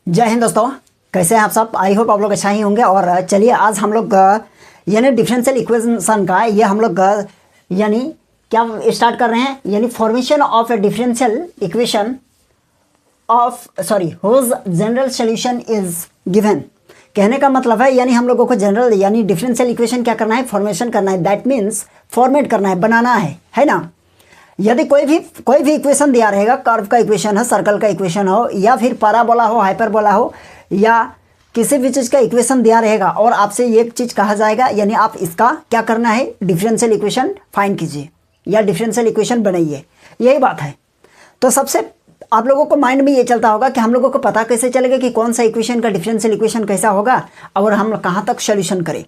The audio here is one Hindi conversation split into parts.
जय हिंद दोस्तों, कैसे हैं आप सब। आई होप आप लोग अच्छा ही होंगे। और चलिए आज हम लोग यानी डिफरेंशियल इक्वेशन का ये हम लोग यानी क्या स्टार्ट कर रहे हैं, यानी formation of a differential equation of whose general solution is given. कहने का मतलब है यानी हम लोगों को जनरल यानी डिफरेंशियल इक्वेशन क्या करना है, फॉर्मेशन करना है। दैट मीन्स फॉर्मेट करना है, बनाना है ना। यदि कोई भी इक्वेशन दिया रहेगा, कर्व का इक्वेशन हो, सर्कल का इक्वेशन हो, या फिर पैराबोला हो, हाइपरबोला हो, या किसी भी चीज़ का इक्वेशन दिया रहेगा और आपसे एक चीज़ कहा जाएगा, यानी आप इसका क्या करना है, डिफरेंशियल इक्वेशन फाइंड कीजिए या डिफरेंशियल इक्वेशन बनाइए, यही बात है। तो सबसे आप लोगों को माइंड में ये चलता होगा कि हम लोगों को पता कैसे चलेगा कि कौन सा इक्वेशन का डिफरेंशियल इक्वेशन कैसा होगा और हम कहाँ तक सोल्यूशन करें,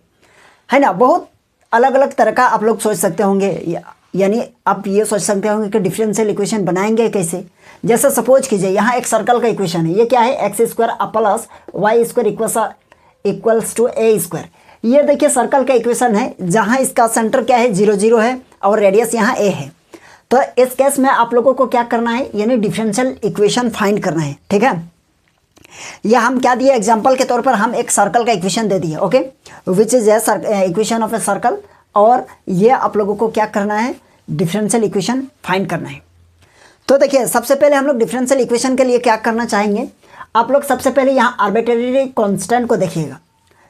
है ना। बहुत अलग अलग तरह का आप लोग सोच सकते होंगे, यानी आप ये सोच सकते होंगे कि डिफरेंशियल इक्वेशन बनाएंगे कैसे। जैसे सपोज कीजिए यहाँ एक सर्कल का इक्वेशन है, ये क्या है, x square plus y square equals to a square. ये देखिए सर्कल का इक्वेशन है जहाँ इसका सेंटर क्या है, 0 0 है और रेडियस यहाँ ए है। तो इस केस में आप लोगों को क्या करना है, यानी डिफरेंशियल इक्वेशन फाइंड करना है, ठीक है। यह हम क्या दिए, एग्जाम्पल के तौर पर हम एक सर्कल का इक्वेशन दे दिए, okay, which is equation of a circle. और ये आप लोगों को क्या करना है, डिफरेंशियल इक्वेशन फाइंड करना है। तो देखिए सबसे पहले हम लोग डिफरेंशियल इक्वेशन के लिए क्या करना चाहेंगे, आप लोग सबसे पहले यहाँ आर्बिट्रेरी कांस्टेंट को देखिएगा।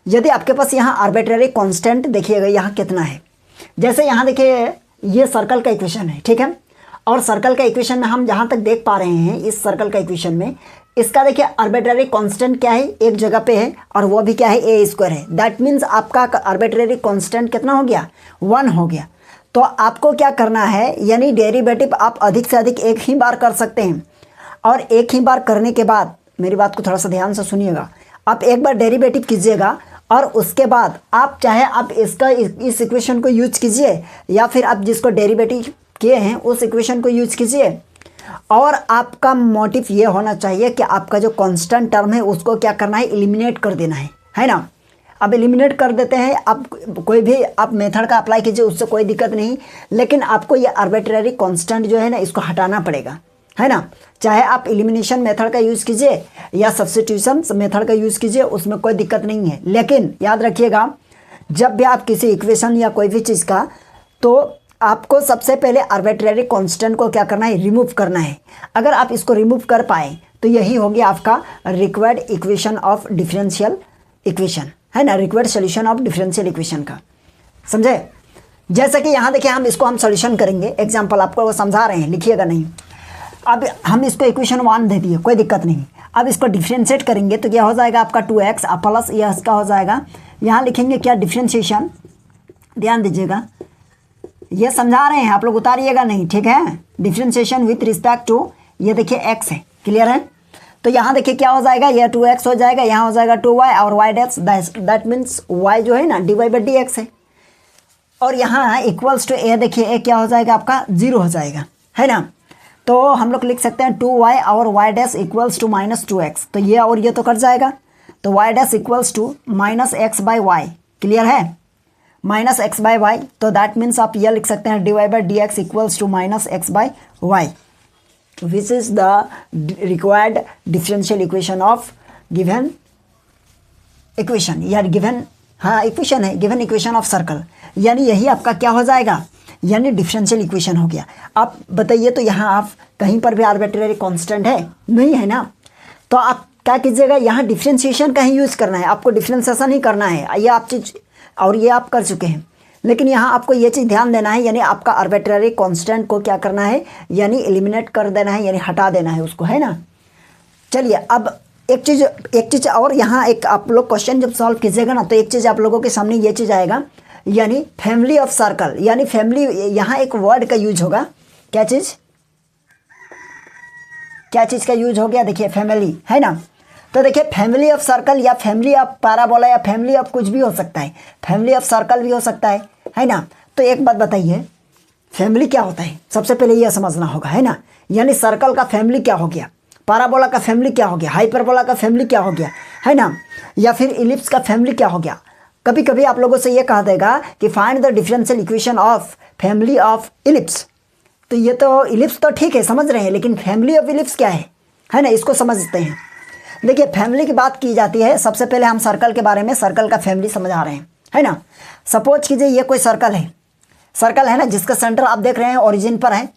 यदि आपके पास यहाँ आर्बिट्रेरी कांस्टेंट देखिएगा यहाँ कितना है, जैसे यहाँ देखिए ये सर्कल का इक्वेशन है, ठीक है। और सर्कल का इक्वेशन में हम जहाँ तक देख पा रहे हैं, इस सर्कल का इक्वेशन में इसका देखिए आर्बिट्रेरी कांस्टेंट क्या है, एक जगह पे है और वो भी क्या है, ए स्क्वायर है। दैट मीन्स आपका आर्बिट्रेरी कांस्टेंट कितना हो गया, 1 हो गया। तो आपको क्या करना है, यानी डेरिवेटिव आप अधिक से अधिक एक ही बार कर सकते हैं। और एक ही बार करने के बाद मेरी बात को थोड़ा सा ध्यान से सुनिएगा, आप एक बार डेरिवेटिव कीजिएगा और उसके बाद आप चाहे आप इसका इस इक्वेशन को यूज कीजिए या फिर आप जिसको डेरिवेटिव किए हैं उस इक्वेशन को यूज कीजिए। और आपका मोटिव ये होना चाहिए कि आपका जो कांस्टेंट टर्म है उसको क्या करना है, एलिमिनेट कर देना है ना। अब एलिमिनेट कर देते हैं, आप कोई भी आप मेथड का अप्लाई कीजिए, उससे कोई दिक्कत नहीं, लेकिन आपको ये आर्बिट्रेरी कांस्टेंट जो है ना इसको हटाना पड़ेगा, है ना। चाहे आप एलिमिनेशन मेथड का यूज़ कीजिए या सब्स्टिट्यूशन मेथड का यूज़ कीजिए, उसमें कोई दिक्कत नहीं है। लेकिन याद रखिएगा, जब भी आप किसी इक्वेशन या कोई भी चीज़ का, तो आपको सबसे पहले आर्बिट्रेरी कांस्टेंट को क्या करना है, रिमूव करना है। अगर आप इसको रिमूव कर पाए तो यही हो गया आपका required equation of differential equation, है ना, required solution of differential equation का, समझे। जैसे कि यहाँ देखिए हम इसको साल्यूशन करेंगे, एग्जाम्पल आपको वो समझा रहे हैं, लिखिएगा नहीं। अब हम इसको इक्वेशन 1 दे दिए, कोई दिक्कत नहीं। अब इसको डिफ्रेंशिएट करेंगे तो क्या हो जाएगा आपका 2x प्लस यह इसका हो जाएगा, यहाँ लिखेंगे क्या, डिफ्रेंशिएशन। ध्यान दीजिएगा, ये समझा रहे हैं, आप लोग उतारिएगा नहीं, ठीक है। डिफ्रेंशिएशन विथ रिस्पेक्ट टू ये देखिए x है, क्लियर है। तो यहाँ देखिए क्या हो जाएगा, यह 2x हो जाएगा, यहाँ हो जाएगा 2y और y dash, that means y जो है ना dy/dx है। और यहाँ इक्वल्स टू a, देखिए a क्या हो जाएगा आपका 0 हो जाएगा, है ना। तो हम लोग लिख सकते हैं 2y और y dash equals to -2x। तो ये और ये तो कट जाएगा, तो y dash equals to -x/y, clear है, -x/y। तो दैट मीन्स आप ये लिख सकते हैं dy/dx equals to -x/y, which is the required differential equation of given equation, या गिवन, हाँ इक्वेशन है, गिवन इक्वेशन ऑफ सर्कल। यानी यही आपका क्या हो जाएगा, यानी डिफरेंशियल इक्वेशन हो गया। आप बताइए, तो यहाँ आप कहीं पर भी आर्बिट्रेरी कांस्टेंट है नहीं, है ना। तो आप क्या कीजिएगा, यहाँ डिफरेंशिएशन का ही यूज़ करना है, आपको डिफरेंशिएशन ही करना है। ये आप चीज़ और ये आप कर चुके हैं, लेकिन यहाँ आपको ये चीज़ ध्यान देना है, यानी आपका आर्बिट्रेरी कांस्टेंट को क्या करना है, यानी एलिमिनेट कर देना है, यानी हटा देना है उसको, है ना। चलिए अब एक चीज़ और यहाँ एक आप लोग क्वेश्चन जब सॉल्व कीजिएगा ना, तो एक चीज़ आप लोगों के सामने ये चीज़ आएगा, यानी फैमिली ऑफ सर्कल, यानी फैमिली, यहाँ एक वर्ड का यूज होगा, क्या चीज़ का यूज हो गया, देखिए फैमिली, है ना। तो देखिए फैमिली ऑफ सर्कल या फैमिली ऑफ पैराबोला या फैमिली ऑफ कुछ भी हो सकता है, फैमिली ऑफ सर्कल भी हो सकता है ना। तो एक बात बताइए, फैमिली क्या होता है, सबसे पहले यह समझना होगा, है ना। यानी सर्कल का फैमिली क्या हो गया, पैराबोला का फैमिली क्या हो गया, हाइपरबोला का फैमिली क्या हो गया, है ना, या फिर इलिप्स का फैमिली क्या हो गया। कभी कभी आप लोगों से ये कहा देगा कि find the differential equation of family of ellipse. तो ये तो इलिप्स तो ठीक है, समझ रहे हैं, लेकिन फैमिली ऑफ इलिप्स क्या है ना, इसको समझते हैं। देखिए फैमिली की बात की जाती है, सबसे पहले हम सर्कल के बारे में, सर्कल का फैमिली समझा रहे हैं, है ना। सपोज कीजिए ये कोई सर्कल है ना, जिसका सेंटर आप देख रहे हैं ओरिजिन पर है,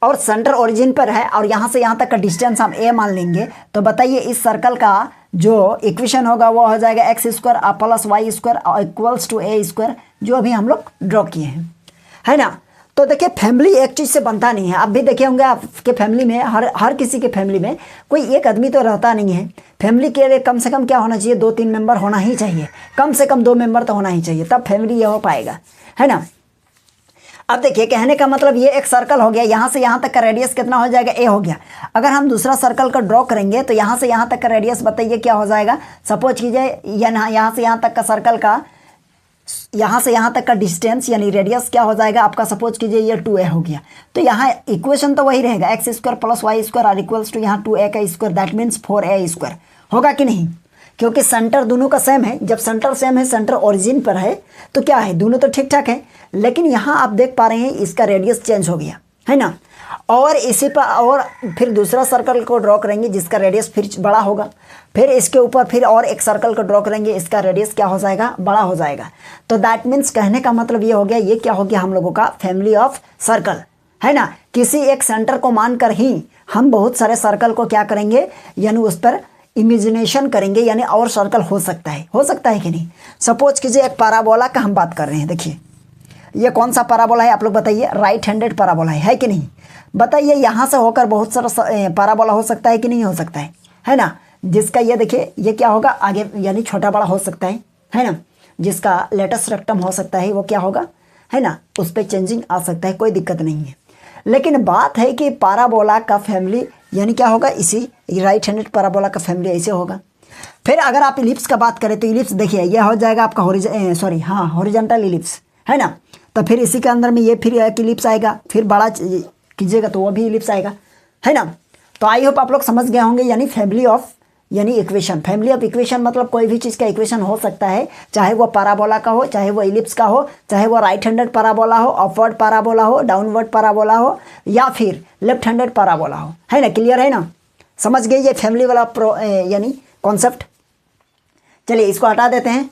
और सेंटर ओरिजिन पर है, और यहाँ से यहाँ तक का डिस्टेंस हम a मान लेंगे। तो बताइए इस सर्कल का जो इक्वेशन होगा वो हो जाएगा x square plus y square equals to a square, जो अभी हम लोग ड्रॉ किए हैं, है ना। तो देखिए फैमिली एक चीज़ से बनता नहीं है। आप भी देखे होंगे आपके फैमिली में, हर किसी के फैमिली में कोई एक आदमी तो रहता नहीं है। फैमिली के लिए कम से कम क्या होना चाहिए, 2-3 मेंबर होना ही चाहिए, कम से कम 2 मेंबर तो होना ही चाहिए, तब फैमिली ये हो पाएगा, है ना। अब देखिए कहने का मतलब ये एक सर्कल हो गया, यहाँ से यहाँ तक का रेडियस कितना हो जाएगा, ए हो गया। अगर हम दूसरा सर्कल का ड्रॉ करेंगे तो यहाँ से यहाँ तक का रेडियस बताइए क्या हो जाएगा। सपोज कीजिए यहाँ से यहाँ तक का सर्कल का, यहाँ से यहाँ तक का डिस्टेंस यानी रेडियस क्या हो जाएगा आपका, सपोज कीजिए ये 2a हो गया। तो यहाँ इक्वेशन तो वही रहेगा, x square plus y square और इक्वल्स टू यहाँ 2a का square, that means 4a square होगा कि नहीं, क्योंकि सेंटर दोनों का सेम है। जब सेंटर सेम है, सेंटर ओरिजिन पर है, तो क्या है, दोनों तो ठीक ठाक है। लेकिन यहाँ आप देख पा रहे हैं इसका रेडियस चेंज हो गया, है ना। और इसी पर और फिर दूसरा सर्कल को ड्रॉ करेंगे जिसका रेडियस फिर बड़ा होगा, फिर इसके ऊपर फिर और एक सर्कल को ड्रॉ करेंगे, इसका रेडियस क्या हो जाएगा, बड़ा हो जाएगा। तो दैट मीन्स कहने का मतलब ये हो गया, ये क्या हो गया हम लोगों का फैमिली ऑफ सर्कल, है ना। किसी एक सेंटर को मानकर ही हम बहुत सारे सर्कल को क्या करेंगे, यानी उस पर इमेजिनेशन करेंगे, यानी और सर्कल हो सकता है कि नहीं। सपोज कीजिए एक पैराबोला का हम बात कर रहे हैं। देखिए ये कौन सा पैराबोला है आप लोग बताइए, राइट हैंडेड पैराबोला है कि नहीं। बताइए यहाँ से होकर बहुत सारा पैराबोला हो सकता है कि नहीं हो सकता है ना। जिसका ये देखिए ये क्या होगा आगे, यानी छोटा बड़ा हो सकता है ना। जिसका लेटेस्ट रेक्टम हो सकता है वो क्या होगा, है ना, उस पर चेंजिंग आ सकता है, कोई दिक्कत नहीं है। लेकिन बात है कि पैराबोला का फैमिली यानी क्या होगा, इसी राइट हैंडेड पैराबोला का फैमिली ऐसे होगा। फिर अगर आप इलिप्स का बात करें तो इलिप्स देखिए यह हो जाएगा आपका हॉरिजॉन्टल इलिप्स, है ना। तो फिर इसी के अंदर में ये फिर एक इलिप्स आएगा, फिर बड़ा कीजिएगा तो वो भी इलिप्स आएगा, है ना। तो आई होप आप लोग समझ गए होंगे, यानी फैमिली ऑफ इक्वेशन मतलब कोई भी चीज़ का इक्वेशन हो सकता है, चाहे वो पैराबोला का हो, चाहे वो इलिप्स का हो, चाहे वो राइट हैंडेड पैराबोला हो, अपवर्ड पैराबोला हो, डाउनवर्ड पैराबोला हो, या फिर लेफ्ट हैंडेड पैराबोला हो, है ना। क्लियर है ना, समझ गए ये फैमिली वाला यानी कॉन्सेप्ट। चलिए इसको हटा देते हैं,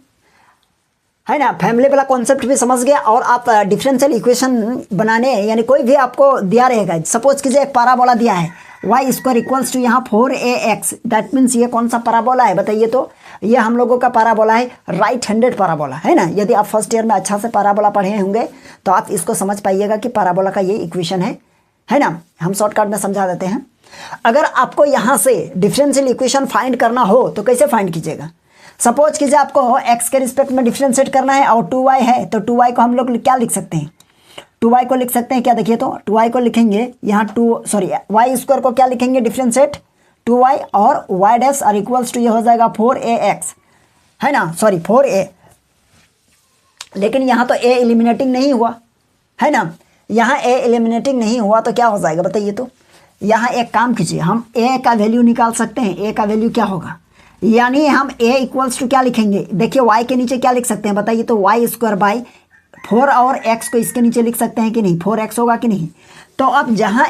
है ना। फैमिली वाला कॉन्सेप्ट भी समझ गया। और आप डिफरेंशियल इक्वेशन बनाने यानी कोई भी आपको दिया रहेगा, सपोज कीजिए एक पैराबोला दिया है वाई स्क्वायर इक्वल्स टू यहाँ 4ax, दैट मीन्स ये कौन सा पैराबोला है बताइए। तो ये हम लोगों का पैराबोला है राइट हैंडेड पैराबोला, है ना। यदि आप फर्स्ट ईयर में अच्छा से पैराबोला पढ़े होंगे तो आप इसको समझ पाइएगा कि पैराबोला का ये इक्वेशन है ना। हम शॉर्टकट में समझा देते हैं। अगर आपको यहाँ से डिफरेंशियल इक्वेशन फाइंड करना हो तो कैसे फाइंड कीजिएगा। सपोज कीजिए आपको x के रिस्पेक्ट में डिफरेंशिएट करना है और 2y है, तो 2y को हम लोग क्या लिख सकते हैं, 2y को लिख सकते हैं क्या, देखिए तो 2y को लिखेंगे यहाँ y स्क्वायर को क्या लिखेंगे डिफरेंशिएट 2y, और y डैश और इक्वल्स टू ये हो जाएगा 4ax, है ना, 4a। लेकिन यहाँ तो a एलिमिनेटिंग नहीं हुआ, है ना। यहाँ a एलिमिनेटिंग नहीं हुआ तो क्या हो जाएगा बताइए। तो यहाँ एक काम कीजिए, हम a का वैल्यू निकाल सकते हैं। a का वैल्यू क्या होगा, यानी हम a इक्वल्स टू क्या लिखेंगे, देखिए y के नीचे क्या लिख सकते हैं बताइए। तो y स्क्वायर बाई 4 और x को इसके नीचे लिख सकते हैं कि नहीं, 4x होगा कि नहीं। तो अब जहाँ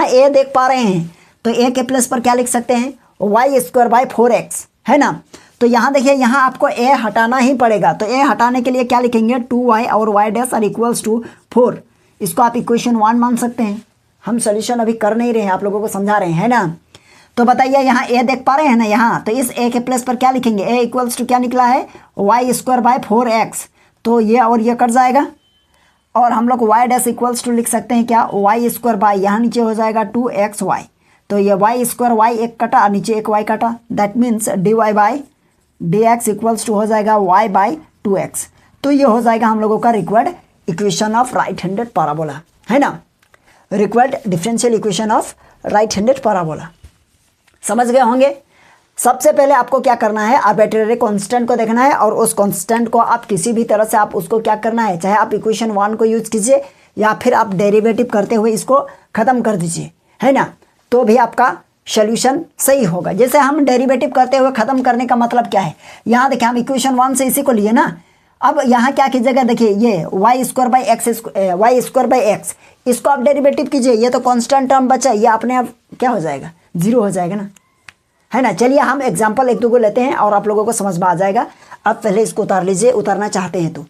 a देख पा रहे हैं तो a के प्लेस पर क्या लिख सकते हैं, y स्क्वायर बाई 4x, है ना। तो यहाँ देखिए यहाँ आपको a हटाना ही पड़ेगा। तो a हटाने के लिए क्या लिखेंगे 2y और y डैश और इक्वल्स टू 4। इसको आप इक्वेशन 1 मान सकते हैं। हम सोल्यूशन अभी कर नहीं रहे हैं, आप लोगों को समझा रहे हैं, है ना। तो बताइए यहाँ a देख पा रहे हैं ना यहाँ, तो इस a के प्लेस पर क्या लिखेंगे, a इक्वल्स टू क्या निकला है y स्क्वायर बाय 4x। तो ये और ये कट जाएगा और हम लोग y डैश इक्वल्स टू लिख सकते हैं क्या, y स्क्वायर बाय यहाँ नीचे हो जाएगा 2xy। तो ये y स्क्वायर y एक कटा और नीचे एक y कटा, that means dy by dx equals to हो जाएगा y बाई 2x। तो ये हो जाएगा हम लोगों का required equation of right handed parabola, है ना। Required differential equation of right handed parabola समझ गए होंगे। सबसे पहले आपको क्या करना है, आर्बिट्रेरी कांस्टेंट को देखना है और उस कांस्टेंट को आप किसी भी तरह से आप उसको क्या करना है, चाहे आप इक्वेशन 1 को यूज कीजिए या फिर आप डेरिवेटिव करते हुए इसको ख़त्म कर दीजिए, है ना। तो भी आपका सोल्यूशन सही होगा। जैसे हम डेरिवेटिव करते हुए ख़त्म करने का मतलब क्या है, यहाँ देखिए हम इक्वेशन 1 से इसी को लिए ना। अब यहाँ क्या कीजिएगा, देखिए ये y स्क्वायर बाई एक्स इसको आप डेरिवेटिव कीजिए। ये तो कांस्टेंट टर्म बचा, ये अपने आप क्या हो जाएगा, जीरो हो जाएगा ना, है ना। चलिए हम एग्जाम्पल एक दो को लेते हैं और आप लोगों को समझ में आ जाएगा। अब पहले इसको उतार लीजिए, उतारना चाहते हैं तो।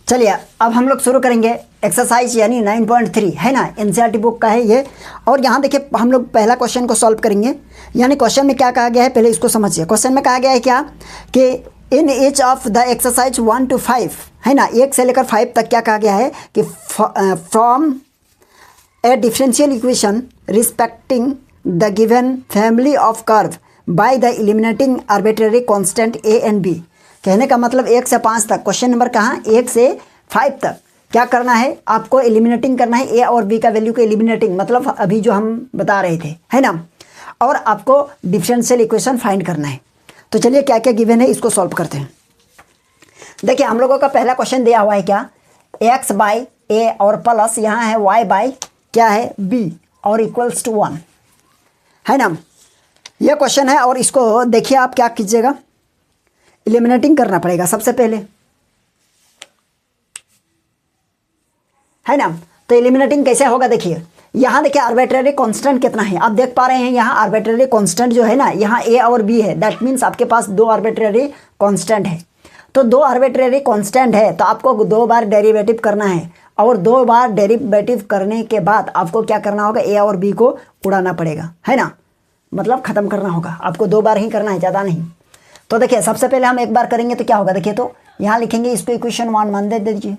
चलिए अब हम लोग शुरू करेंगे एक्सरसाइज यानी 9.3 है ना, एनसीईआरटी बुक का है ये। और यहाँ देखिए हम लोग पहला क्वेश्चन को सॉल्व करेंगे। यानी क्वेश्चन में क्या कहा गया है पहले इसको समझिए। क्वेश्चन में कहा गया है क्या कि in each of the exercise 1 to 5 है ना, 1 से लेकर 5 तक क्या कहा गया है कि from a differential equation respecting the given family of curve by the eliminating arbitrary constant a and b. कहने का मतलब 1 से 5 तक, क्वेश्चन नंबर कहाँ 1 से 5 तक क्या करना है आपको, एलिमिनेटिंग करना है ए और बी का वैल्यू को, एलिमिनेटिंग मतलब अभी जो हम बता रहे थे है ना। और आपको डिफरेंशियल इक्वेशन फाइंड करना है। तो चलिए क्या क्या गिवन है इसको सॉल्व करते हैं। देखिए हम लोगों का पहला क्वेश्चन दिया हुआ है क्या, एक्स बाई ए और प्लस यहाँ है वाई बाई क्या है बी और इक्वल्स टू 1 है ना। यह क्वेश्चन है और इसको देखिए आप क्या कीजिएगा, एलिमिनेटिंग करना पड़ेगा सबसे पहले है ना। तो एलिमिनेटिंग कैसे होगा, देखिए यहाँ देखिए आर्बिट्रेरी कांस्टेंट कितना है, आप देख पा रहे हैं यहाँ आर्बिट्रेरी कांस्टेंट जो है ना, यहाँ ए और बी है, दैट मीन्स आपके पास 2 आर्बिट्रेरी कांस्टेंट है। तो 2 आर्बिट्रेरी कांस्टेंट है तो आपको 2 बार डेरिवेटिव करना है और 2 बार डेरिवेटिव करने के बाद आपको क्या करना होगा, ए और बी को उड़ाना पड़ेगा है ना, मतलब ख़त्म करना होगा। आपको 2 बार ही करना है, ज़्यादा नहीं। तो देखिए सबसे पहले हम एक बार करेंगे तो क्या होगा, देखिए तो यहाँ लिखेंगे इसको इक्वेशन 1 मान दे दीजिए,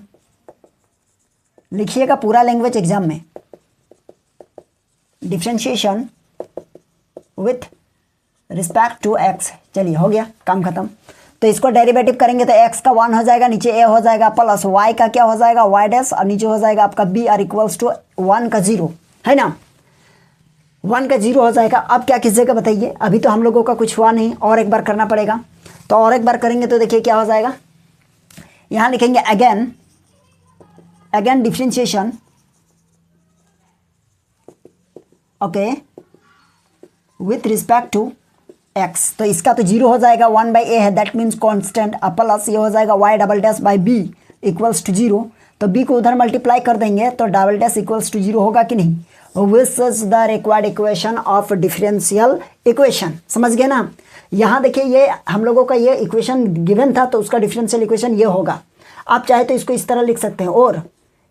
लिखिएगा पूरा लैंग्वेज एग्जाम में, differentiation with respect to x. चलिए हो गया काम खत्म। तो इसको डेरिवेटिव करेंगे तो एक्स का 1 हो जाएगा, नीचे ए हो जाएगा, प्लस वाई का क्या हो जाएगा वाई डैश, और नीचे हो जाएगा आपका बी आर इक्वल्स टू 1 का 0 है ना, 1 का 0 हो जाएगा। अब क्या कीजिएगा बताइए, अभी तो हम लोगों का कुछ हुआ नहीं, और एक बार करना पड़ेगा। तो और एक बार करेंगे तो देखिए क्या हो जाएगा, यहाँ लिखेंगे again differentiation okay with respect to x. तो इसका तो 0 हो जाएगा, 1 बाई ए है दैट मीन्स कॉन्स्टेंट, प्लस ये हो जाएगा y double dash by b equals to 0। तो बी को उधर मल्टीप्लाई कर देंगे तो डबल डैश इक्वल्स टू 0 होगा कि नहीं, विच is the required equation of differential equation. समझ गए ना। यहाँ देखिए ये हम लोगों का ये इक्वेशन गिवन था तो उसका डिफरेंशियल इक्वेशन ये होगा। आप चाहे तो इसको इस तरह लिख सकते हैं, और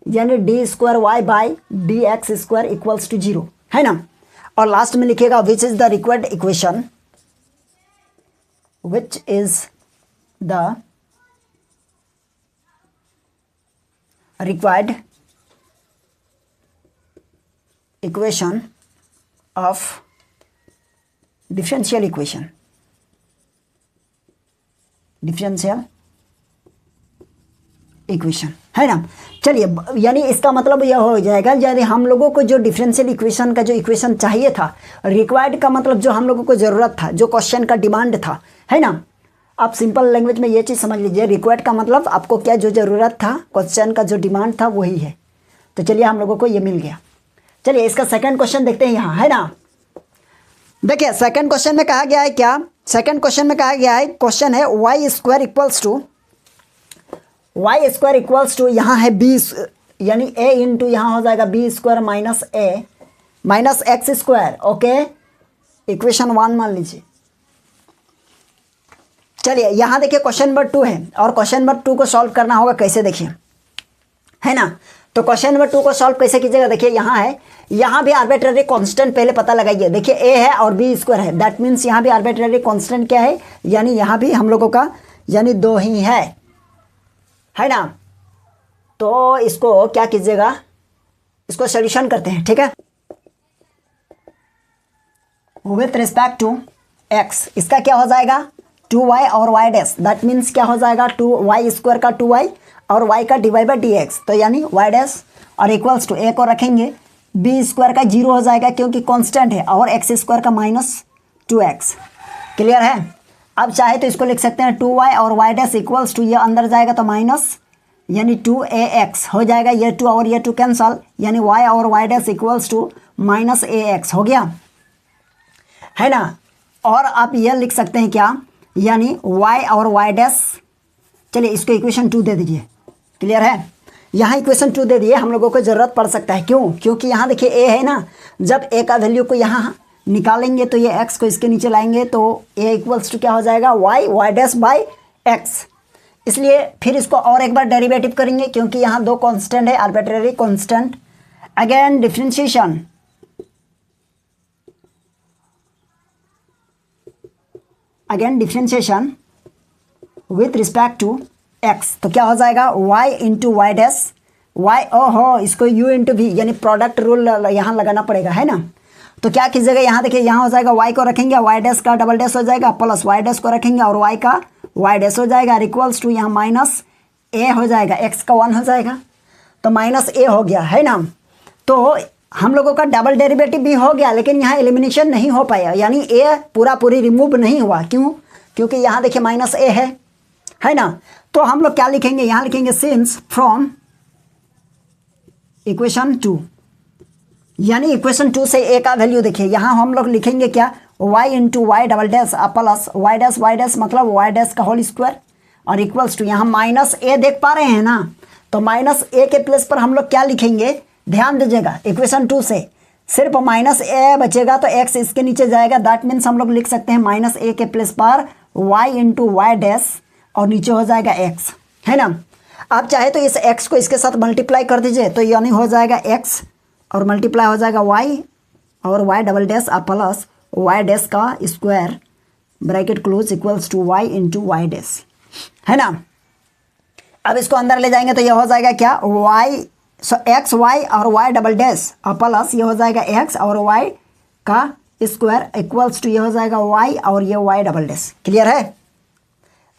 यानी d square y by d x square equals to 0 है ना। और लास्ट में लिखिएगा which is the required equation, which is the required equation of differential equation है ना। चलिए यानी इसका मतलब यह हो जाएगा, यदि हम लोगों को जो डिफरेंशियल इक्वेशन का जो इक्वेशन चाहिए था, रिक्वायर्ड का मतलब जो हम लोगों को ज़रूरत था, जो क्वेश्चन का डिमांड था है ना। आप सिंपल लैंग्वेज में ये चीज़ समझ लीजिए, रिक्वायर्ड का मतलब आपको क्या जो ज़रूरत था, क्वेश्चन का जो डिमांड था वही है। तो चलिए हम लोगों को ये मिल गया। चलिए इसका सेकंड क्वेश्चन देखते हैं यहाँ है ना। देखिए सेकंड क्वेश्चन में कहा गया है क्या, सेकंड क्वेश्चन में कहा गया है, क्वेश्चन है वाई स्क्वायर इक्वल्स टू यहाँ है बी यानी ए इंटू यहाँ हो जाएगा B square minus A minus X square okay, equation 1 मान लीजिए। चलिए यहाँ देखिए क्वेश्चन नंबर 2 है और क्वेश्चन नंबर 2 को सॉल्व करना होगा कैसे देखिए है ना। तो क्वेश्चन नंबर 2 को सॉल्व कैसे कीजिएगा, देखिए यहाँ है, यहाँ भी आर्बिट्रेरी कांस्टेंट पहले पता लगाइए। देखिए ए है और बी स्क्वायर है, दैट मीन्स यहाँ भी आर्बिट्रेरी कांस्टेंट क्या है, यानी यहाँ भी हम लोगों का यानी 2 ही है ना। तो इसको क्या कीजिएगा, इसको सॉल्यूशन करते हैं ठीक है। विथ रिस्पेक्ट टू एक्स इसका क्या हो जाएगा 2y और y डैश, दैट मीन्स क्या हो जाएगा 2y स्क्वायर का 2y और y का dy बाई डी एक्स, तो यानी y डैश और इक्वल्स टू ए को रखेंगे, b स्क्वायर का 0 हो जाएगा क्योंकि कांस्टेंट है, और x स्क्वायर का माइनस 2x। क्लियर है। अब चाहे तो इसको लिख सकते हैं 2y और y डैश इक्वल्स टू, ये अंदर जाएगा तो माइनस यानी 2ax हो जाएगा, ये 2 और ये 2 कैंसल, यानी y और y dash equals to minus ax हो गया है ना। और आप यह लिख सकते हैं क्या, यानी y और y डैश, चलिए इसको इक्वेशन 2 दे दीजिए। क्लियर है। यहाँ इक्वेशन 2 दे दिए, हम लोगों को ज़रूरत पड़ सकता है। क्यों? क्योंकि यहाँ देखिए ए है ना, जब ए का वैल्यू को यहाँ निकालेंगे तो ये एक्स को इसके नीचे लाएंगे तो ए इक्वल्स टू क्या हो जाएगा, वाई डैश बाई एक्स। इसलिए फिर इसको और एक बार डेरिवेटिव करेंगे क्योंकि यहाँ दो कांस्टेंट है, arbitrary constant. Again differentiation, with respect to x, तो क्या हो जाएगा y into Y dash y, ओहो इसको u इंटू वी यानी प्रोडक्ट रूल यहाँ लगाना पड़ेगा, है ना। तो क्या कीजिएगा, यहाँ देखिए यहाँ हो जाएगा y को रखेंगे y डैश का डबल डैश हो जाएगा, प्लस y डैश को रखेंगे और y का y डैश हो जाएगा, इक्वल्स टू यहाँ माइनस a हो जाएगा, x का 1 हो जाएगा, तो माइनस a हो गया, है ना। तो हम लोगों का डबल डेरिवेटिव भी हो गया, लेकिन यहाँ एलिमिनेशन नहीं हो पाया, यानी a पूरी रिमूव नहीं हुआ। क्यों? क्योंकि यहाँ देखिए माइनस a है ना। तो हम लोग क्या लिखेंगे, यहाँ लिखेंगे सिंस फ्रॉम इक्वेशन 2, यानी इक्वेशन 2 से a का वैल्यू देखिए, यहाँ हम लोग लिखेंगे क्या, y into y double dash plus y dash मतलब वाई डैश का होल स्क्वायर और इक्वल्स टू यहाँ माइनस a देख पा रहे हैं ना, तो माइनस a के प्लेस पर हम लोग क्या लिखेंगे, ध्यान दीजिएगा, इक्वेशन 2 से सिर्फ माइनस a बचेगा तो x इसके नीचे जाएगा, दैट मीन्स हम लोग लिख सकते हैं माइनस a के प्लेस पर y इंटू वाई डैश और नीचे हो जाएगा x, है ना। आप चाहे तो इस x को इसके साथ मल्टीप्लाई कर दीजिए, तो यानी हो जाएगा x और मल्टीप्लाई हो जाएगा y और y double dash plus y dash का square bracket close equals to y into Y dash, है ना। अब इसको अंदर ले जाएंगे तो ये हो जाएगा क्या, एक्स वाई और y डबल डैश प्लस ये हो जाएगा x और y का स्क्वायर इक्वल्स टू ये हो जाएगा y और ये y डबल डैश। क्लियर है?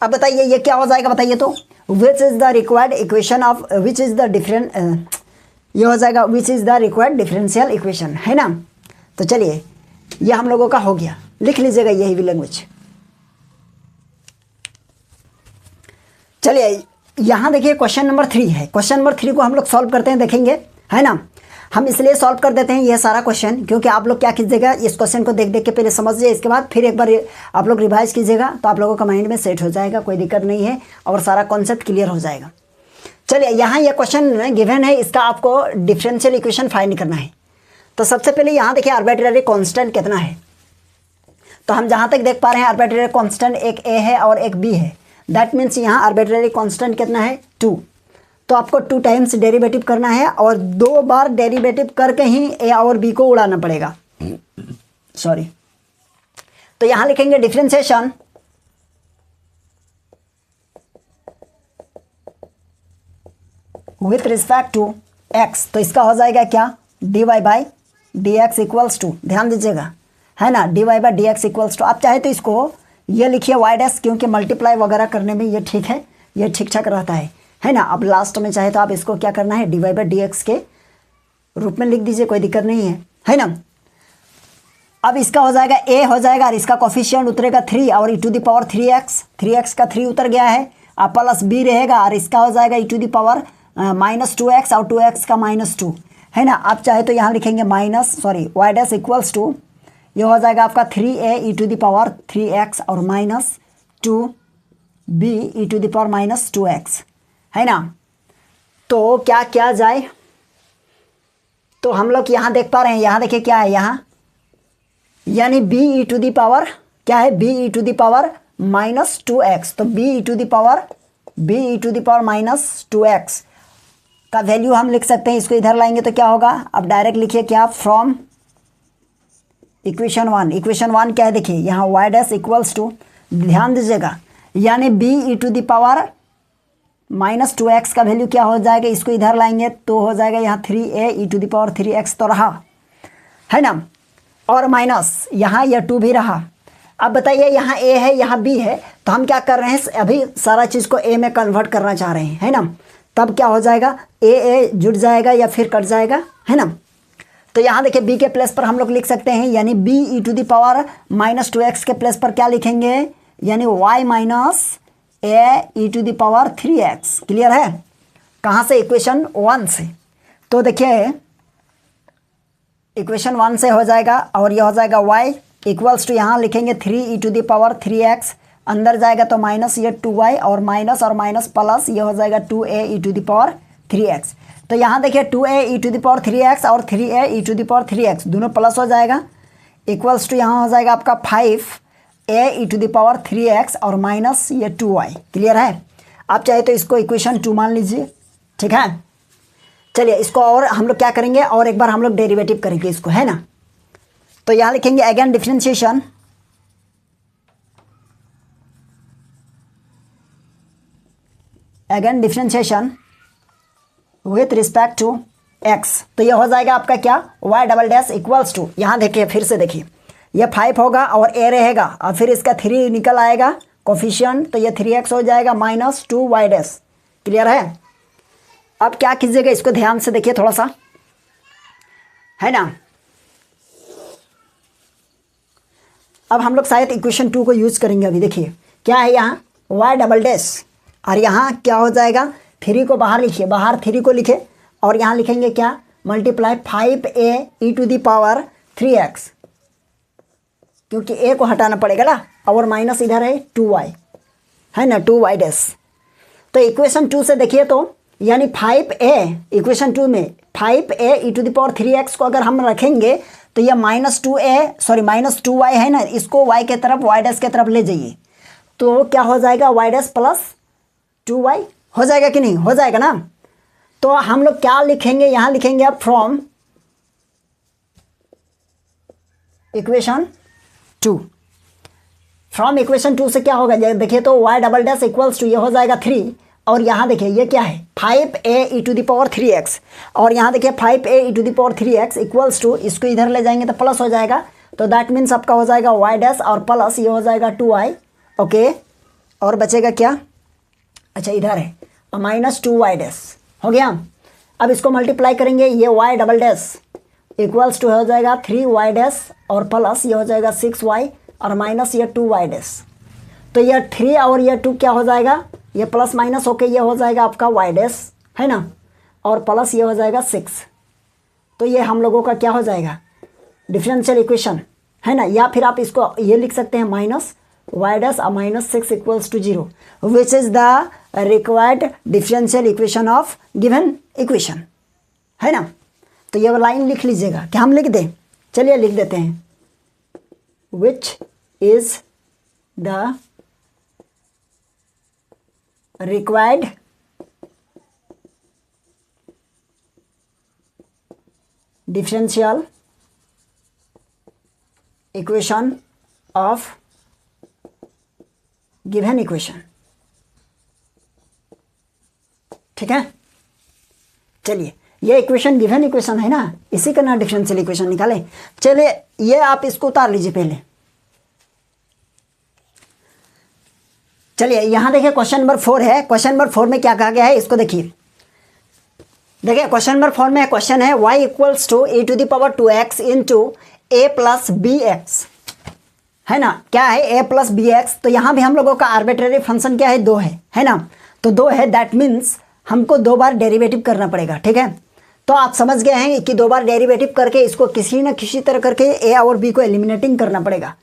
अब बताइए ये क्या हो जाएगा, बताइए तो, विच is the required equation of which is the different, ये हो जाएगा विच is the required differential equation, है ना। तो चलिए ये हम लोगों का हो गया, लिख लीजिएगा यही भी लैंग्वेज। चलिए यहाँ देखिए क्वेश्चन नंबर 3 है, क्वेश्चन नंबर 3 को हम लोग सॉल्व करते हैं, देखेंगे, है ना। हम इसलिए सॉल्व कर देते हैं ये सारा क्वेश्चन क्योंकि आप लोग क्या कीजिएगा, इस क्वेश्चन को देख देख के पहले समझिए, इसके बाद फिर एक बार आप लोग रिवाइज कीजिएगा तो आप लोगों का माइंड में सेट हो जाएगा, कोई दिक्कत नहीं है और सारा कॉन्सेप्ट क्लियर हो जाएगा। चलिए यहाँ ये क्वेश्चन गिवन है, इसका आपको डिफरेंशियल इक्वेशन फाइंड करना है। तो सबसे पहले यहाँ देखिए आर्बिट्रेरी कांस्टेंट कितना है, तो हम जहाँ तक देख पा रहे हैं आर्बिट्रेरी कांस्टेंट एक a है और एक b है, दैट मीन्स यहाँ आर्बिट्रेरी कांस्टेंट कितना है 2। तो आपको 2 टाइम्स डेरिवेटिव करना है और 2 बार डेरिवेटिव करके ही a और b को उड़ाना पड़ेगा, सॉरी। तो यहाँ लिखेंगे differentiation with respect to x, तो इसका हो जाएगा क्या, dy by d x equals to, ध्यान दीजिएगा, है ना, dy by d x equals to. आप चाहे तो इसको ये लिखिए y डैश, क्योंकि मल्टीप्लाई वगैरह करने में ये ठीक है, ये ठीक ठाक रहता है ना। अब लास्ट में चाहे तो आप इसको क्या करना है, dy बाई डी एक्स के रूप में लिख दीजिए, कोई दिक्कत नहीं है ना। अब इसका हो जाएगा a हो जाएगा और इसका कोफिशिएंट उतरेगा 3 और e to the power 3x का 3 उतर गया है, प्लस b रहेगा और इसका हो जाएगा e to the power minus 2x और 2x का -2, है ना। आप चाहे तो यहाँ लिखेंगे y डैश इक्वल्स टू, ये हो जाएगा आपका 3a e to the power 3x और -2b e to the power -2x, है ना। तो क्या किया जाए, तो हम लोग यहाँ देख पा रहे हैं, यहाँ देखिए क्या है, यहाँ यानी b e to the power क्या है, b e to the power -2x, तो b e to the power -2x का वैल्यू हम लिख सकते हैं, इसको इधर लाएंगे तो क्या होगा, अब डायरेक्ट लिखिए क्या, फ्रॉम इक्वेशन 1 क्या है देखिए, यहाँ y डैश इक्वल्स टू, ध्यान दीजिएगा, यानी b e to the power -2x का वैल्यू क्या हो जाएगा, इसको इधर लाएंगे तो हो जाएगा यहाँ 3a e to the power 3x तो रहा, है ना, और माइनस यहाँ यह 2 भी रहा। अब बताइए यहाँ a है यहाँ b है, तो हम क्या कर रहे हैं, अभी सारा चीज़ को a में कन्वर्ट करना चाह रहे हैं, है ना। तब क्या हो जाएगा, a जुड़ जाएगा या फिर कट जाएगा, है ना। तो यहाँ देखिए b के प्लेस पर हम लोग लिख सकते हैं, यानी b e to the power -2x के प्लेस पर क्या लिखेंगे, यानी y minus a e to the power 3x। Clear है? कहाँ से, इक्वेशन 1 से। तो देखिए इक्वेशन 1 से हो जाएगा और यह हो जाएगा y इक्वल्स टू, यहाँ लिखेंगे 3 e to the power 3x, अंदर जाएगा तो माइनस ये 2y और माइनस प्लस ये हो जाएगा 2a e to the power 3x। तो यहाँ देखिए 2a e to the power 3x और 3a e to the power 3x दोनों प्लस हो जाएगा, इक्वल्स टू यहाँ हो जाएगा आपका 5a e to the power 3x और माइनस ये 2y। क्लियर है? आप चाहे तो इसको इक्वेशन 2 मान लीजिए, ठीक है। चलिए इसको और हम लोग क्या करेंगे, और एक बार हम लोग डेरिवेटिव करेंगे इसको, है ना। तो यहाँ लिखेंगे again differentiation with respect to x। तो ये हो जाएगा आपका क्या, y double dash equals to, यहाँ देखिए फिर से देखिए, ये 5 होगा और a रहेगा और फिर इसका 3 निकल आएगा कोफिशिएंट, तो ये 3x हो जाएगा माइनस 2y डैश। क्लियर है? अब क्या कीजिएगा, इसको ध्यान से देखिए थोड़ा सा, है ना। अब हम लोग शायद इक्वेशन 2 को यूज करेंगे। अभी देखिए क्या है यहाँ y डबल डैश, और यहाँ क्या हो जाएगा, 3 को बाहर लिखिए, बाहर 3 को लिखे और यहाँ लिखेंगे क्या, multiply 5a e to the power 3x, क्योंकि a को हटाना पड़ेगा ना, और माइनस इधर है 2y, है ना, 2y डैश। तो इक्वेशन 2 से देखिए तो यानी 5a, इक्वेशन 2 में 5a e to the power 3x को अगर हम रखेंगे तो यह माइनस 2y है ना, इसको y के तरफ, y डैश के तरफ ले जाइए, तो क्या हो जाएगा, y डैश प्लस 2y हो जाएगा कि नहीं, हो जाएगा ना। तो हम लोग क्या लिखेंगे, यहाँ लिखेंगे अब फ्रॉम इक्वेशन 2। फ्रॉम इक्वेशन 2 से क्या होगा, देखिए तो y double dash equals to, ये हो जाएगा 3, और यहाँ देखिए ये क्या है 5a e to the power 3x, और यहाँ देखिए 5a e to the power 3x equals to, इसको इधर ले जाएंगे तो प्लस हो जाएगा, तो दैट मीन्स आपका हो जाएगा y डैश और प्लस ये हो जाएगा 2y। ओके, और बचेगा क्या, अच्छा इधर है माइनस 2y डैश हो गया। अब इसको मल्टीप्लाई करेंगे, ये y double dash equals to हो जाएगा 3y डैश और प्लस ये हो जाएगा 6y और माइनस ये 2y डैश। तो ये 3 और ये 2 क्या हो जाएगा, ये प्लस माइनस होके ये हो जाएगा आपका y डैश, है ना, और प्लस ये हो जाएगा 6। तो ये हम लोगों का क्या हो जाएगा, डिफरेंशियल इक्वेशन, है ना। या फिर आप इसको ये लिख सकते हैं माइनस y डैश और minus 6 equals to 0, which is the required differential equation of given equation, है ना। तो ये लाइन लिख लीजिएगा, क्या हम लिख दें, चलिए लिख देते हैं, विच is the required differential equation of given equation. ठीक है, चलिए ये इक्वेशन गिवन इक्वेशन है ना, इसी का ना डिफरेंशियल इक्वेशन निकाले। चलिए ये आप इसको उतार लीजिए पहले। चलिए यहाँ देखिए क्वेश्चन नंबर 4 है। क्वेश्चन नंबर 4 में क्या कहा गया है, इसको देखिए। देखिए क्वेश्चन नंबर 4 में क्वेश्चन है y equals to e to the power 2x into a plus b x, है ना। क्या है a प्लस बी एक्स, तो यहाँ भी हम लोगों का आर्बिट्रेरी फंक्शन क्या है, 2 है ना। तो 2 है, दैट मीन्स हमको 2 बार डेरिवेटिव करना पड़ेगा। ठीक है, तो आप समझ गए हैं कि 2 बार डेरिवेटिव करके इसको किसी न किसी तरह करके a और b को एलिमिनेटिंग करना पड़ेगा।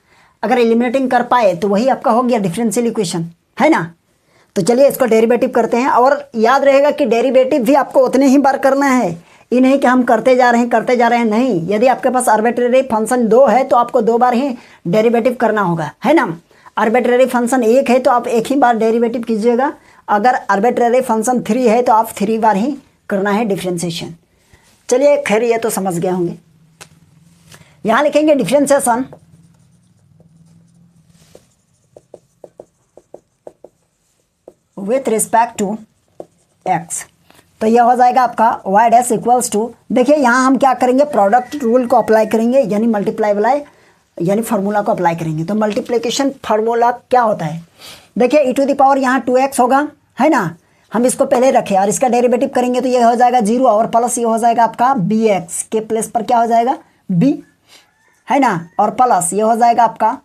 अगर एलिमिनेटिंग कर पाए तो वही आपका हो गया डिफरेंशियल इक्वेशन, है ना। तो चलिए इसको डेरिवेटिव करते हैं, और याद रहेगा कि डेरिवेटिव भी आपको उतने ही बार करना है, ये नहीं कि हम करते जा रहे हैं, नहीं। यदि आपके पास आर्बिट्रेरी फंक्शन 2 है तो आपको 2 बार ही डेरिवेटिव करना होगा, है ना। आर्बिट्रेरी फंक्शन 1 है तो आप 1 ही बार डेरिवेटिव कीजिएगा। अगर आर्बिट्रेरी फंक्शन 3 है तो आप 3 बार ही करना है डिफरेंशिएशन। चलिए खैर ये तो समझ गए होंगे। यहाँ लिखेंगे differentiation with respect to x, तो यह हो जाएगा आपका y डैश इक्वल्स टू, देखिए यहाँ हम क्या करेंगे, प्रोडक्ट रूल को अप्लाई करेंगे, यानी मल्टीप्लाई वाला यानी फार्मूला को अप्लाई करेंगे। तो मल्टीप्लिकेशन फार्मूला क्या होता है, देखिए e टू द पावर यहाँ 2x होगा, है ना। हम इसको पहले रखें और इसका डेरिवेटिव करेंगे तो ये हो जाएगा 0, और प्लस ये हो जाएगा आपका bx के प्लेस पर क्या हो जाएगा b, है ना, और प्लस ये हो जाएगा आपका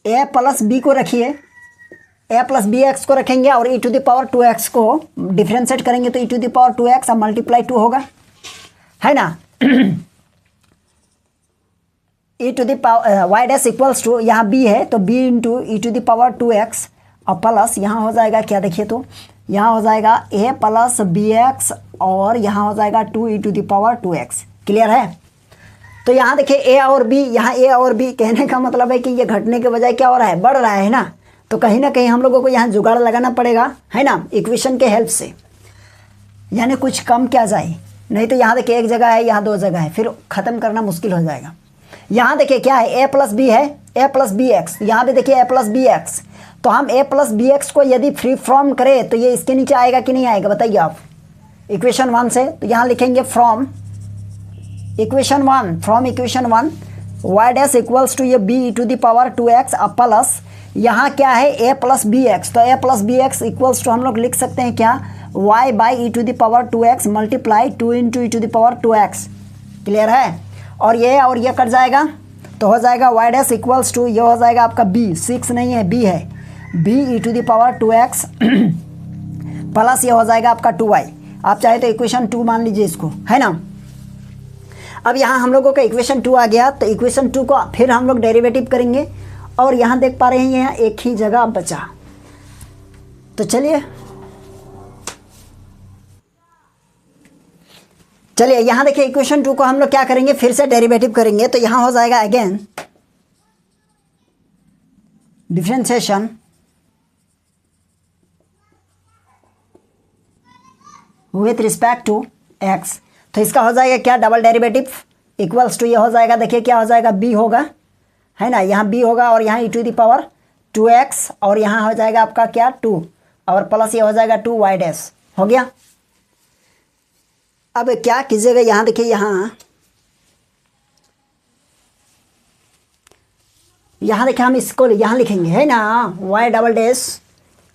a प्लस b को रखिए, a प्लस बी एक्स को रखेंगे और e to the power 2x को डिफ्रेंशिएट करेंगे तो e to the power 2x अब मल्टीप्लाई 2 होगा, है ना। e to the power y dash equals to, यहाँ b है तो b into e to the power 2x और प्लस यहाँ हो जाएगा क्या, देखिए तो यहाँ हो जाएगा a प्लस बी एक्स और यहाँ हो जाएगा 2e⁻²x। क्लियर है? तो यहाँ देखिए a और b, यहाँ a और b कहने का मतलब है कि ये घटने के बजाय क्या हो रहा है, बढ़ रहा है ना। तो कहीं ना कहीं हम लोगों को यहाँ जुगाड़ लगाना पड़ेगा, है ना, इक्वेशन के हेल्प से, यानी कुछ कम क्या जाए। नहीं तो यहाँ देखिए एक जगह है, यहाँ दो जगह है, फिर ख़त्म करना मुश्किल हो जाएगा। यहाँ देखिए क्या है, a प्लस बी है, a प्लस बी एक्स, यहाँ भी देखिए a प्लस बी एक्स। तो हम a प्लस बी एक्स को यदि फ्री फ्रॉम करें तो ये इसके नीचे आएगा कि नहीं आएगा, बताइए आप, इक्वेशन 1 से। तो यहाँ लिखेंगे from equation 1, from equation 1 y dash equals to ये b e⁻²x अब प्लस यहाँ क्या है a प्लस बी एक्स। तो a plus b x equals to हम लोग लिख सकते हैं क्या, y by e⁻² multiply 2 into e⁻²x। Clear है? और ये कट जाएगा तो हो जाएगा y डैश इक्वल्स टू, ये हो जाएगा आपका b, 6 नहीं है b है, b e⁻²x प्लस ये हो जाएगा आपका 2y। आप चाहे तो इक्वेशन 2 मान लीजिए इसको, है ना। अब यहाँ हम लोगों का इक्वेशन 2 आ गया, तो इक्वेशन 2 को फिर हम लोग डेरिवेटिव करेंगे। और यहाँ देख पा रहे हैं यहाँ एक ही जगह बचा, तो चलिए यहाँ देखिए इक्वेशन 2 को हम लोग क्या करेंगे, फिर से डेरिवेटिव करेंगे। तो यहाँ हो जाएगा again differentiation with respect to x। तो इसका हो जाएगा क्या, डबल डेरिवेटिव इक्वल्स टू ये हो जाएगा, देखिए क्या हो जाएगा, b होगा, है ना, यहाँ b होगा और यहाँ e⁻² और यहाँ हो जाएगा आपका क्या 2 और प्लस ये हो जाएगा 2y डैश। हो गया। अब क्या कीजिएगा, यहाँ देखिए यहाँ देखिए हम इसको यहाँ लिखेंगे, है ना, y double dash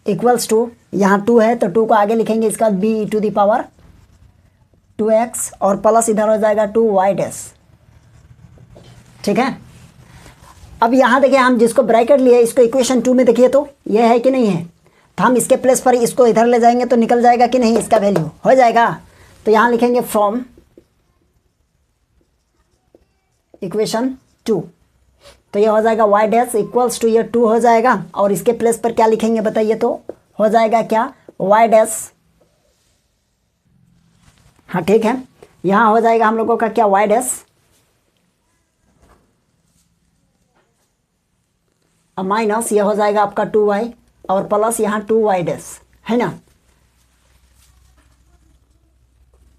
equals to, यहाँ 2 है तो 2 को आगे लिखेंगे, इसका b e⁻² और प्लस इधर हो जाएगा 2y डैश। ठीक है। अब यहाँ देखिए हम जिसको ब्रैकेट लिए इसको इक्वेशन 2 में देखिए तो ये है कि नहीं है, तो हम इसके प्लेस पर इसको इधर ले जाएंगे तो निकल जाएगा कि नहीं, इसका वैल्यू हो जाएगा। तो यहाँ लिखेंगे फ्रॉम इक्वेशन 2, तो ये हो जाएगा y डैश इक्वल्स टू ये 2 हो जाएगा और इसके प्लेस पर क्या लिखेंगे बताइए, तो हो जाएगा क्या y डैश, हाँ ठीक है, यहाँ हो जाएगा हम लोगों का क्या y डैश माइनस ये हो जाएगा आपका 2y और प्लस यहाँ 2y डैश, है ना।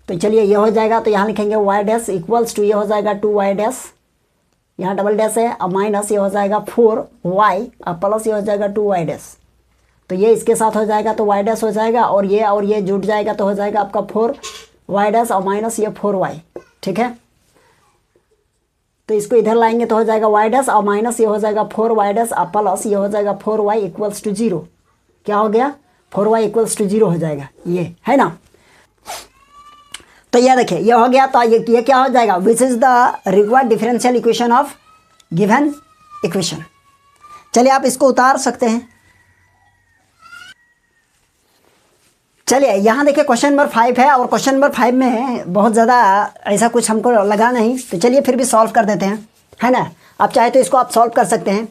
तो चलिए ये हो जाएगा, तो यहाँ लिखेंगे y डैश इक्वल्स टू ये हो जाएगा 2y डैश, यहाँ डबल डैश है, अब माइनस ये हो जाएगा 4y और प्लस ये हो जाएगा 2y डैश। तो ये इसके साथ हो जाएगा तो y डैश हो जाएगा और ये जुट जाएगा तो हो जाएगा आपका 4y डैश और माइनस ये 4y। ठीक है, तो इसको इधर लाएंगे तो हो जाएगा y डैश और माइनस ये हो जाएगा 4y डैश और प्लस ये हो जाएगा 4y इक्वल्स टू 0। क्या हो गया, 4y इक्वल्स टू 0 हो जाएगा, ये है ना। तो ये देखिए ये हो गया, तो ये क्या हो जाएगा, विच is the required differential equation of given equation. चलिए आप इसको उतार सकते हैं। चलिए यहाँ देखिए क्वेश्चन नंबर 5 है और क्वेश्चन नंबर 5 में बहुत ज़्यादा ऐसा कुछ हमको लगा नहीं, तो चलिए फिर भी सॉल्व कर देते हैं, है ना। आप चाहे तो इसको आप सॉल्व कर सकते हैं,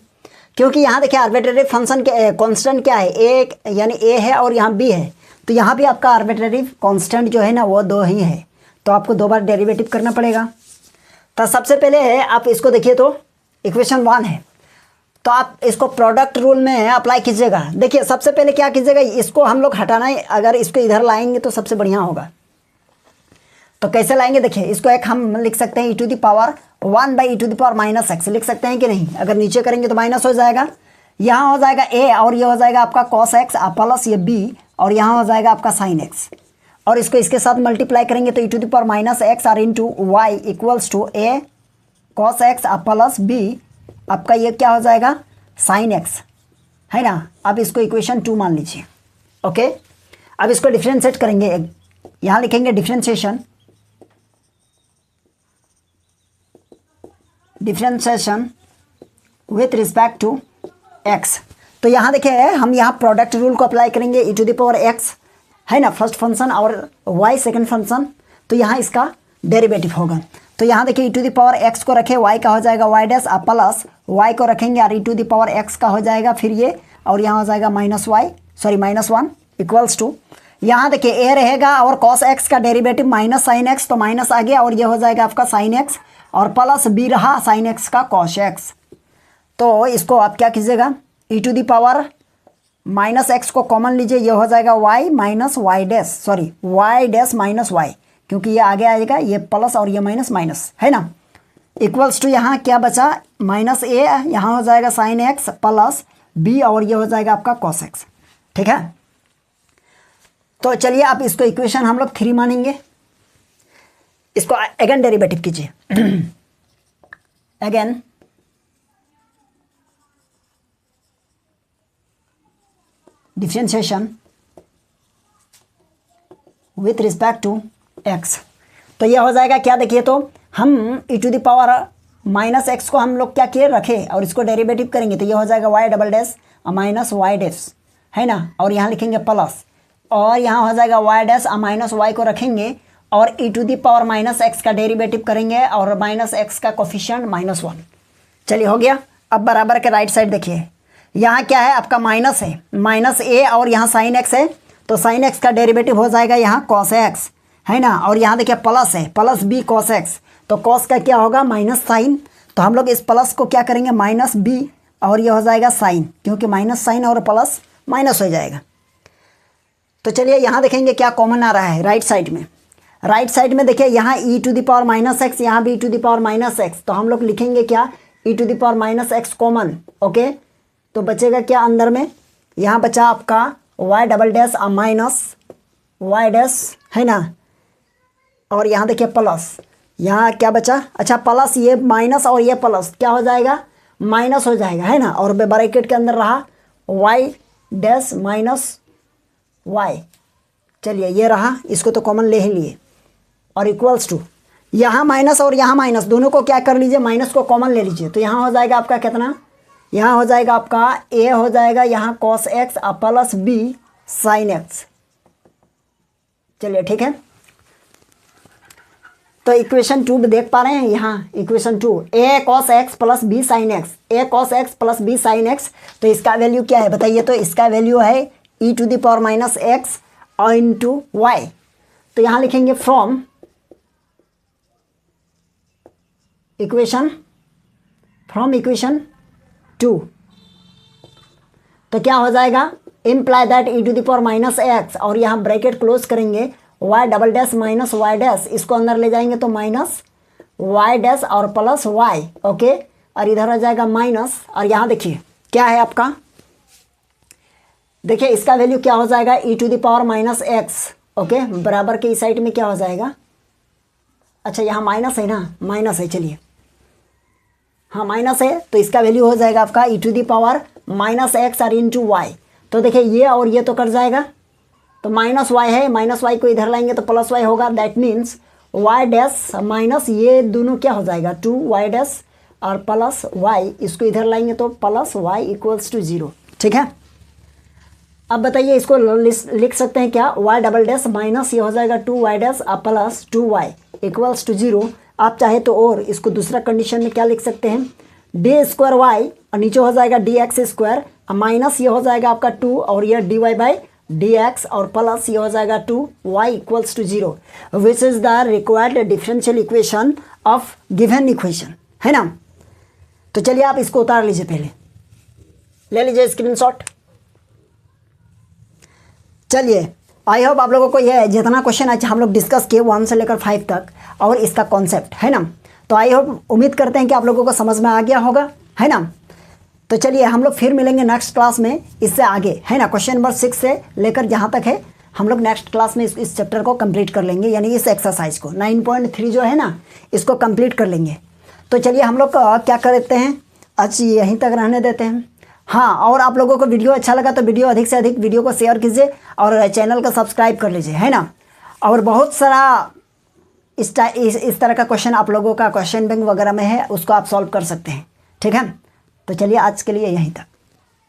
क्योंकि यहाँ देखिए आर्बिट्रेरी फंक्शन के कांस्टेंट क्या है, एक यानी a है और यहाँ b है, तो यहाँ भी आपका आर्बिट्रेरी कांस्टेंट जो है ना वो 2 ही है, तो आपको 2 बार डेरिवेटिव करना पड़ेगा। तो सबसे पहले है आप इसको देखिए तो इक्वेशन 1 है, तो आप इसको प्रोडक्ट रूल में अप्लाई कीजिएगा। देखिए सबसे पहले क्या कीजिएगा, इसको हम लोग हटाना है, अगर इसको इधर लाएंगे तो सबसे बढ़िया होगा। तो कैसे लाएंगे, देखिए इसको एक हम लिख सकते हैं e⁻1 बाई e⁻−x लिख सकते हैं कि नहीं, अगर नीचे करेंगे तो माइनस हो जाएगा, यहाँ हो जाएगा a और ये हो जाएगा आपका cos x प्लस ये b और यहाँ हो जाएगा आपका sin x, और इसको इसके साथ मल्टीप्लाई करेंगे तो e⁻x और into y equals to a cos x plus b, आपका ये क्या हो जाएगा sin x, है ना। अब इसको इक्वेशन 2 मान लीजिए। ओके, अब इसको डिफ्रेंशिएट करेंगे, यहाँ लिखेंगे differentiation with respect to x। तो यहाँ देखिए हम यहाँ प्रोडक्ट रूल को अप्लाई करेंगे, e⁻x है ना फर्स्ट फंक्शन और y सेकंड फंक्शन, तो यहाँ इसका डेरिवेटिव होगा। तो यहाँ देखिए e⁻x को रखे, y का हो जाएगा y डैश प्लस y को रखेंगे और e⁻x का हो जाएगा फिर ये, और यहाँ हो जाएगा -1 इक्वल्स टू, यहाँ देखिए ए रहेगा और कॉस एक्स का डेरिवेटिव माइनस साइन एक्स, तो माइनस आ गया और ये हो जाएगा आपका साइन एक्स, और प्लस बी रहा साइन एक्स का कॉस एक्स। तो इसको आप क्या कीजिएगा, E to the power minus X को कॉमन लीजिए, ये हो जाएगा Y minus Y dash, sorry Y dash minus Y, क्योंकि ये आगे आएगा, ये प्लस और ये माइनस माइनस है ना, इक्वल्स टू यहाँ क्या बचा माइनस ए, यहाँ हो जाएगा साइन एक्स प्लस बी और ये हो जाएगा आपका कॉस एक्स। ठीक है, तो चलिए आप इसको इक्वेशन हम लोग 3 मानेंगे, इसको अगेन डेरिवेटिव कीजिए again differentiation with respect to x. तो ये हो जाएगा क्या, देखिए तो हम E to the power minus X को हम लोग क्या किए रखे और इसको डेरिवेटिव करेंगे, तो ये हो जाएगा y double dash minus Y dash है ना, और यहाँ लिखेंगे प्लस, और यहाँ हो जाएगा वाई डैश माइनस वाई को रखेंगे और E to the power minus X का डेरिवेटिव करेंगे और माइनस एक्स का कोफिशिएंट -1। चलिए हो गया। अब बराबर के राइट साइड देखिए, यहाँ क्या है आपका माइनस है, माइनस ए और यहाँ साइन एक्स है, तो साइन एक्स का डेरिवेटिव हो जाएगा यहाँ कॉस एक्स है ना, और यहाँ देखिए प्लस है, प्लस बी कॉस एक्स, तो कॉस का क्या होगा माइनस साइन, तो हम लोग इस प्लस को क्या करेंगे माइनस बी और ये हो जाएगा साइन, क्योंकि माइनस साइन और प्लस माइनस हो जाएगा। तो चलिए यहाँ देखेंगे क्या कॉमन आ रहा है राइट साइड में। राइट साइड में देखिए यहाँ e to the power minus x, यहाँ भी e to the power minus x, तो हम लोग लिखेंगे क्या e to the power minus x common. Okay, तो बचेगा क्या अंदर में, यहाँ बचा आपका y double dash minus Y dash है ना, और यहाँ देखिए प्लस, यहाँ क्या बचा, अच्छा प्लस ये माइनस और ये प्लस क्या हो जाएगा माइनस हो जाएगा है ना, और ब्रैकेट के अंदर रहा वाई डैश माइनस वाई। चलिए ये रहा, इसको तो कॉमन ले ही लिए, और इक्वल्स टू यहाँ माइनस और यहाँ माइनस दोनों को क्या कर लीजिए माइनस को कॉमन ले लीजिए, तो यहाँ हो जाएगा आपका कितना, यहाँ हो जाएगा आपका ए हो जाएगा यहाँ cos x plus b sign x. चलिए ठीक है, तो इक्वेशन 2 देख पा रहे हैं यहाँ, equation 2 a cos x plus b sign x, a cos x plus b sine x, तो इसका वैल्यू क्या है बताइए, तो इसका वैल्यू है e to the power minus x और इंटू वाई। तो यहाँ लिखेंगे फ्रॉम इक्वेशन 2, तो क्या हो जाएगा imply that e to the power minus x और यहाँ ब्रैकेट क्लोज करेंगे y double dash minus Y dash, इसको अंदर ले जाएंगे तो माइनस वाई डैश और प्लस वाई। ओके, और इधर हो जाएगा माइनस, और यहाँ देखिए क्या है आपका, देखिए इसका वैल्यू क्या हो जाएगा e to the power minus x. Okay, बराबर के इस साइड में क्या हो जाएगा, अच्छा यहाँ माइनस है ना, माइनस है, चलिए हाँ माइनस है, तो इसका वैल्यू हो जाएगा आपका e to the power minus x और इंटू वाई। तो देखिए ये और ये तो कट जाएगा, तो माइनस वाई है, माइनस वाई को इधर लाएंगे तो प्लस वाई होगा, that means y dash minus ये दोनों क्या हो जाएगा 2 वाई डैश और प्लस वाई, इसको इधर लाएंगे तो प्लस वाई इक्वल्स टू 0। ठीक है, अब बताइए इसको लिख सकते हैं क्या, वाई डबल डैश माइनस ये हो जाएगा 2 वाई डैश और प्लस 2 वाई इक्वल्स टू 0। आप चाहे तो और इसको दूसरा कंडीशन में क्या लिख सकते हैं, डी स्क्वायर वाई और नीचे हो जाएगा डी एक्स स्क्वायर, माइनस ये हो जाएगा आपका 2 और ये d y by d x और प्लस ये हो जाएगा 2 y equals to 0, which is the required differential equation of given equation है ना। तो चलिए आप इसको उतार लीजिए, पहले ले लीजिए स्क्रीनशॉट। चलिए आई होप आप लोगों को यह जितना क्वेश्चन आज हम लोग डिस्कस किए 1 से लेकर 5 तक और इसका कॉन्सेप्ट है ना, तो आई होप उम्मीद करते हैं कि आप लोगों को समझ में आ गया होगा है ना। तो चलिए हम लोग फिर मिलेंगे नेक्स्ट क्लास में इससे आगे है ना, क्वेश्चन नंबर 6 से लेकर जहाँ तक है हम लोग नेक्स्ट क्लास में इस चैप्टर को कंप्लीट कर लेंगे, यानी इस एक्सरसाइज को 9.3 जो है ना इसको कंप्लीट कर लेंगे। तो चलिए हम लोग क्या करते हैं आज यहीं तक रहने देते हैं। हाँ, और आप लोगों को वीडियो अच्छा लगा तो वीडियो अधिक से अधिक वीडियो को शेयर कीजिए और चैनल को सब्सक्राइब कर लीजिए है ना। और बहुत सारा इस तरह का क्वेश्चन आप लोगों का क्वेश्चन बैंक वगैरह में है, उसको आप सॉल्व कर सकते हैं। ठीक है, तो चलिए आज के लिए यहीं तक।